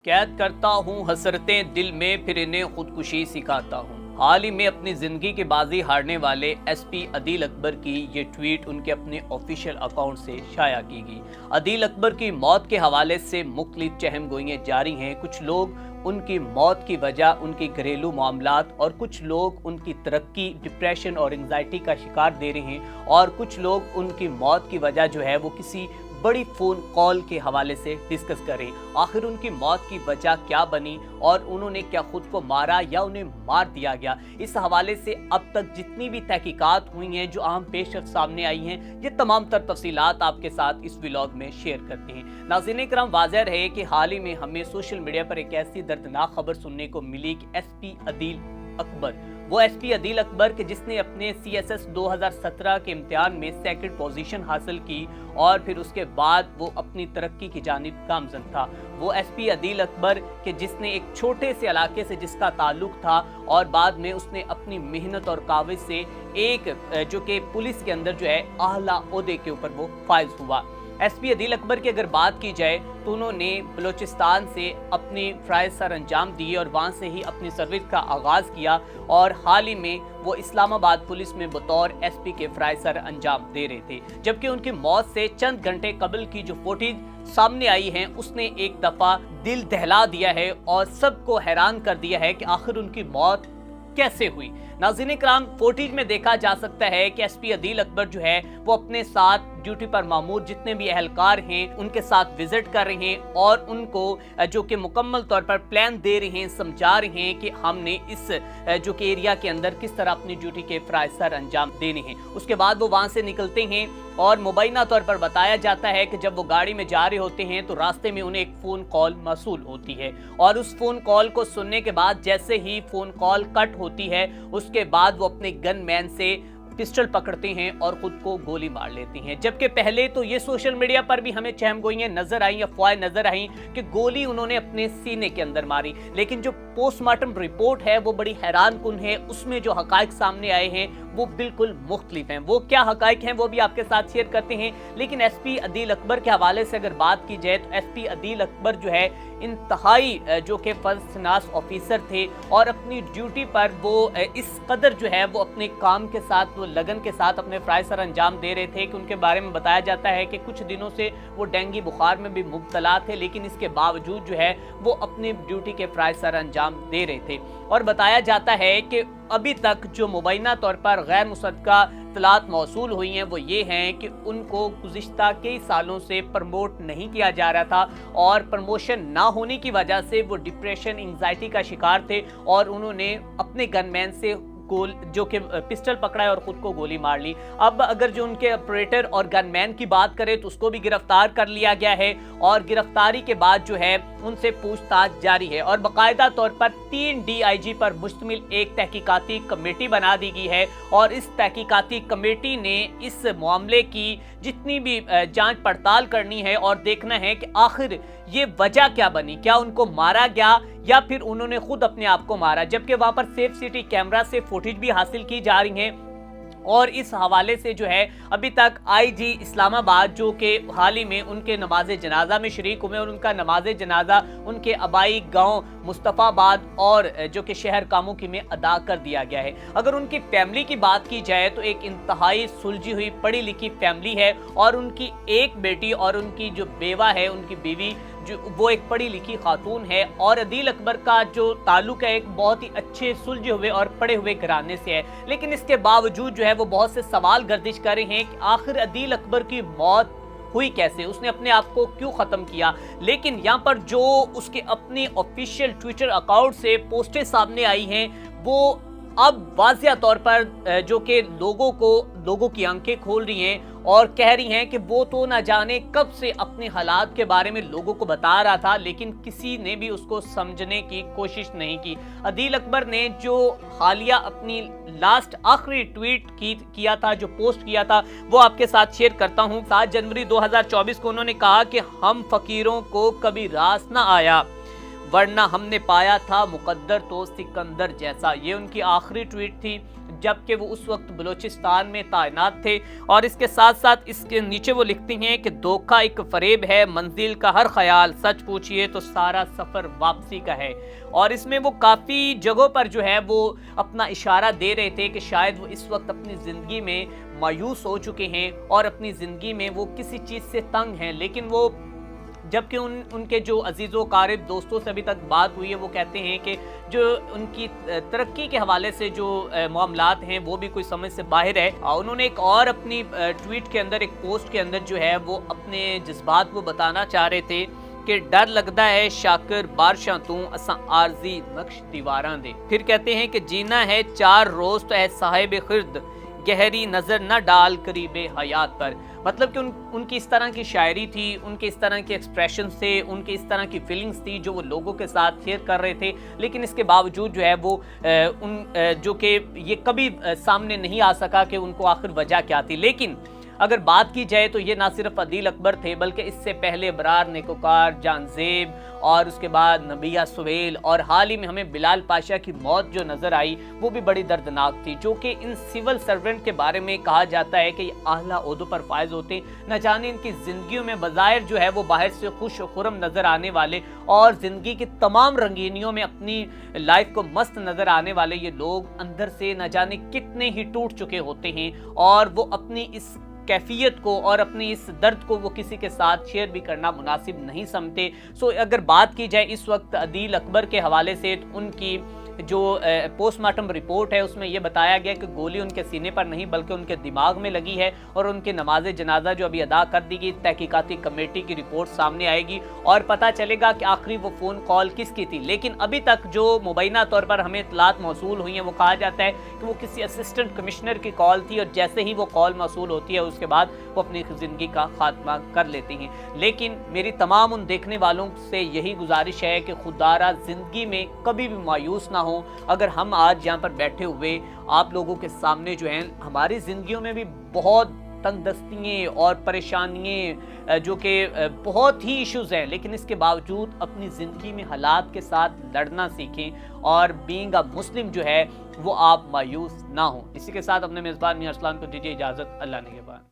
कैद करता हूँ हसरतें दिल में, फिर इन्हें खुदकुशी सिखाता हूँ। हाल ही में अपनी जिंदगी की बाजी हारने वाले एसपी अदील अकबर की ये ट्वीट उनके अपने ऑफिशियल अकाउंट से शाया की गई। अदील अकबर की मौत के हवाले से मुख्तलिफ चहम गोइयां जारी हैं। कुछ लोग उनकी मौत की वजह उनके घरेलू मामलात और कुछ लोग उनकी तरक्की, डिप्रेशन और एंग्जाइटी का शिकार दे रहे हैं और कुछ लोग उनकी मौत की वजह जो है वो किसी बड़ी फोन कॉल के हवाले से डिस्कस करें। आखिर उनकी मौत की वजह क्या बनी और उन्होंने क्या खुद को मारा या उन्हें मार दिया गया, इस हवाले से अब तक जितनी भी तहकीकात हुई हैं, जो अहम पेशरफ सामने आई हैं, ये तमाम तर तफसीलात आपके साथ इस व्लॉग में शेयर करते हैं। नाज़रीन इकराम, वाज़ेह रहे कि हाल ही में हमें सोशल मीडिया पर एक ऐसी दर्दनाक खबर सुनने को मिली कि एसपी अदील अकबर, वो एसपी अदील अकबर के जिसने अपने सीएसएस 2017 के इम्तिहान में सेकंड पोजीशन हासिल की और फिर उसके बाद वो अपनी तरक्की की जानिब गामजन था। वो एसपी अदील अकबर के जिसने एक छोटे से इलाके से जिसका ताल्लुक था और बाद में उसने अपनी मेहनत और काविश से एक जो कि पुलिस के अंदर जो है आला ओहदे के ऊपर वो फाइज हुआ। एसपी अदील अकबर की अगर बात की जाए तो उन्होंने बलूचिस्तान से अपनी फ़राइज़ सर अंजाम दिए और वहाँ से ही अपनी सर्विस का आगाज़ किया और हाल ही में वो इस्लामाबाद पुलिस में बतौर एसपी के फ़राइज़ सर अंजाम दे रहे थे। जबकि उनकी मौत से चंद घंटे कबल की जो फुटेज सामने आई है उसने एक दफ़ा दिल दहला दिया है और सबको हैरान कर दिया है कि आखिर उनकी मौत कैसे हुई। नाज़रीन इकराम, फुटेज में देखा जा सकता है कि एसपी अदील अकबर जो है वो अपने साथ ड्यूटी पर मामूर जितने भी एहलकार हैं उनके साथ विजिट कर रहे हैं और उनको जो कि मुकम्मल तौर पर प्लान दे रहे हैं, समझा रहे हैं कि हमने इस जो कि एरिया के अंदर किस तरह अपनी ड्यूटी के फ़राइज़ सर अंजाम देने हैं। उसके बाद वो वहाँ से निकलते हैं और मुबैना तौर पर बताया जाता है कि जब वो गाड़ी में जा रहे होते हैं तो रास्ते में उन्हें एक फ़ोन कॉल मौसूल होती है और उस फ़ोन कॉल को सुनने के बाद जैसे ही फ़ोन कॉल कट होती है उसके बाद वो अपने गन मैन से पिस्टल पकड़ते हैं और खुद को गोली मार लेते हैं। जबकि पहले तो ये सोशल मीडिया पर भी हमें चहम गोइयां नजर आई, अफवाहें नजर आई कि गोली उन्होंने अपने सीने के अंदर मारी, लेकिन जो पोस्टमार्टम रिपोर्ट है वो बड़ी हैरान कुन है। उसमें जो हकाइक सामने आए हैं वो बिल्कुल मुख्तलिफ हैं। वो क्या हकाइक हैं वो भी आपके साथ शेयर करते हैं। लेकिन एसपी अदील अकबर के हवाले से अगर बात की जाए तो एसपी अदील अकबर जो है इंतहाई जो कि फर्स्ट ऑफिसर थे और अपनी ड्यूटी पर वो इस कदर जो है वो अपने काम के साथ वो लगन के साथ अपने फ़राइज़ सर अंजाम दे रहे थे कि उनके बारे में बताया जाता है कि कुछ दिनों से वो डेंगू बुखार में भी मुब्तला थे, लेकिन इसके बावजूद जो है वो अपनी ड्यूटी के फ़राइज़ सर अंजाम दे रहे थे। और बताया जाता है कि अभी तक जो मुबैना तौर पर गैर मुसद्दक़ा इत्तलात मौसूल हुई हैं वो ये हैं कि उनको गुज़िश्ता कई सालों से प्रमोट नहीं किया जा रहा था और प्रमोशन ना होने की वजह से वो डिप्रेशन, एंग्जाइटी का शिकार थे और उन्होंने अपने गनमैन से जो कि पिस्टल पकड़ा है और खुद को गोली मार ली। अब अगर जो उनके ऑपरेटर और गनमैन की बात करें तो उसको भी गिरफ्तार कर लिया गया है और गिरफ्तारी के बाद जो है उनसे पूछताछ जारी है और बाकायदा तौर पर 3 DIG पर मुश्तमिल एक तहकीकाती कमेटी बना दी गई है और इस तहकीकाती कमेटी ने इस मामले की जितनी भी जांच पड़ताल करनी है और देखना है कि आखिर ये वजह क्या बनी, क्या उनको मारा गया या फिर उन्होंने खुद अपने आप को मारा। जबकि वहां पर सेफ सिटी कैमरा से फुटेज भी हासिल की जा रही हैं और इस हवाले से जो है अभी तक IG इस्लामाबाद जो कि हाल ही में उनके नमाज जनाजा में शरीक हुए और उनका नमाज जनाजा उनके आबाई गांव मुस्तफ़ाबाद और जो कि शहर कामुकी में अदा कर दिया गया है। अगर उनकी फैमिली की बात की जाए तो एक इंतहाई सुलझी हुई पढ़ी लिखी फैमिली है और उनकी एक बेटी और उनकी जो बेवा है, उनकी बीवी जो वो एक पढ़ी लिखी खातून है और अदील अकबर का जो ताल्लुक है एक बहुत ही अच्छे सुलझे हुए और पढ़े हुए घराने से है। लेकिन इसके बावजूद जो है वो बहुत से सवाल गर्दिश कर रहे हैं कि आखिर अदील अकबर की मौत हुई कैसे, उसने अपने आप को क्यों ख़त्म किया। लेकिन यहाँ पर जो उसके अपने ऑफिशियल ट्विटर अकाउंट से पोस्टें सामने आई हैं वो अब वाज़िया तौर पर जो कि लोगों की आंखें खोल रही हैं और कह रही हैं कि वो तो ना जाने कब से अपने हालात के बारे में लोगों को बता रहा था, लेकिन किसी ने भी उसको समझने की कोशिश नहीं की। अदील अकबर ने जो हालिया अपनी लास्ट आखिरी ट्वीट किया था, जो पोस्ट किया था, वो आपके साथ शेयर करता हूँ। 7 जनवरी 2024 को उन्होंने कहा कि हम फकीरों को कभी रास ना आया, ورنہ ہم نے پایا تھا مقدر تو سکندر جیسا. یہ ان کی آخری ٹویٹ تھی جبکہ وہ اس وقت بلوچستان میں تعینات تھے. اور اس کے ساتھ ساتھ اس کے نیچے وہ لکھتی ہیں کہ دھوکہ ایک فریب ہے، منزل کا ہر خیال، سچ پوچھئے تو سارا سفر واپسی کا ہے. اور اس میں وہ کافی جگہوں پر جو ہے وہ اپنا اشارہ دے رہے تھے کہ شاید وہ اس وقت اپنی زندگی میں مایوس ہو چکے ہیں اور اپنی زندگی میں وہ کسی چیز سے تنگ ہیں. لیکن وہ جبکہ ان کے جو عزیز و قارب دوستوں سے ابھی تک بات ہوئی ہے، وہ کہتے ہیں کہ جو ان کی ترقی کے حوالے سے جو معاملات ہیں وہ بھی کوئی سمجھ سے باہر ہے. انہوں نے ایک اور اپنی ٹویٹ کے اندر، ایک پوسٹ کے اندر جو ہے وہ اپنے جذبات وہ بتانا چاہ رہے تھے کہ ڈر لگدا ہے شاکر بارشاں تو اساں عارضی نقش دیواراں دے. پھر کہتے ہیں کہ جینا ہے 4 روز تو اے صاحب خرد، گہری نظر نہ ڈال قریب حیات پر. مطلب کہ ان کی اس طرح کی شاعری تھی، ان کے اس طرح کے ایکسپریشنز تھے، ان کے اس طرح کی فیلنگز تھی جو وہ لوگوں کے ساتھ شیئر کر رہے تھے. لیکن اس کے باوجود جو ہے وہ جو کہ یہ کبھی سامنے نہیں آ سکا کہ ان کو آخر وجہ کیا تھی. لیکن اگر بات کی جائے تو یہ نہ صرف عدیل اکبر تھے بلکہ اس سے پہلے ابرار نیکوکار، جان زیب اور اس کے بعد نبیہ سہیل، اور حال ہی میں ہمیں بلال پاشا کی موت جو نظر آئی وہ بھی بڑی دردناک تھی. جو کہ ان سول سرونٹ کے بارے میں کہا جاتا ہے کہ یہ اعلیٰ عہدوں پر فائز ہوتے ہیں. نہ جانے ان کی زندگیوں میں بظاہر جو ہے وہ باہر سے خوش و خرم نظر آنے والے اور زندگی کی تمام رنگینیوں میں اپنی لائف کو مست نظر آنے والے یہ لوگ اندر سے نہ جانے کتنے ہی ٹوٹ چکے ہوتے ہیں، اور وہ اپنی اس کیفیت کو اور اپنی اس درد کو وہ کسی کے ساتھ شیئر بھی کرنا مناسب نہیں سمجھتے. اگر بات کی جائے اس وقت عدیل اکبر کے حوالے سے، ان کی جو پوسٹ مارٹم رپورٹ ہے اس میں یہ بتایا گیا کہ گولی ان کے سینے پر نہیں بلکہ ان کے دماغ میں لگی ہے، اور ان کی نماز جنازہ جو ابھی ادا کر دی گئی، تحقیقاتی کمیٹی کی رپورٹ سامنے آئے گی اور پتہ چلے گا کہ آخری وہ فون کال کس کی تھی. لیکن ابھی تک جو مبینہ طور پر ہمیں اطلاعات موصول ہوئی ہیں وہ کہا جاتا ہے کہ وہ کسی اسسٹنٹ کمشنر کی کال تھی، اور جیسے ہی وہ کال موصول ہوتی ہے اس کے بعد وہ اپنی زندگی کا خاتمہ کر لیتی ہیں. لیکن میری تمام ان دیکھنے والوں سے یہی گزارش ہے کہ خدا را زندگی میں کبھی بھی مایوس نہ ہو. اگر ہم آج یہاں پر بیٹھے ہوئے آپ لوگوں کے سامنے جو ہیں، ہماری زندگیوں میں بھی بہت تنگ دستیاں اور پریشانیاں جو کہ بہت ہی ایشوز ہیں، لیکن اس کے باوجود اپنی زندگی میں حالات کے ساتھ لڑنا سیکھیں، اور بینگ اے مسلم جو ہے وہ آپ مایوس نہ ہوں. اسی کے ساتھ اپنے میزبان میاں ارسلان کو دیجیے اجازت. اللہ نگہبان.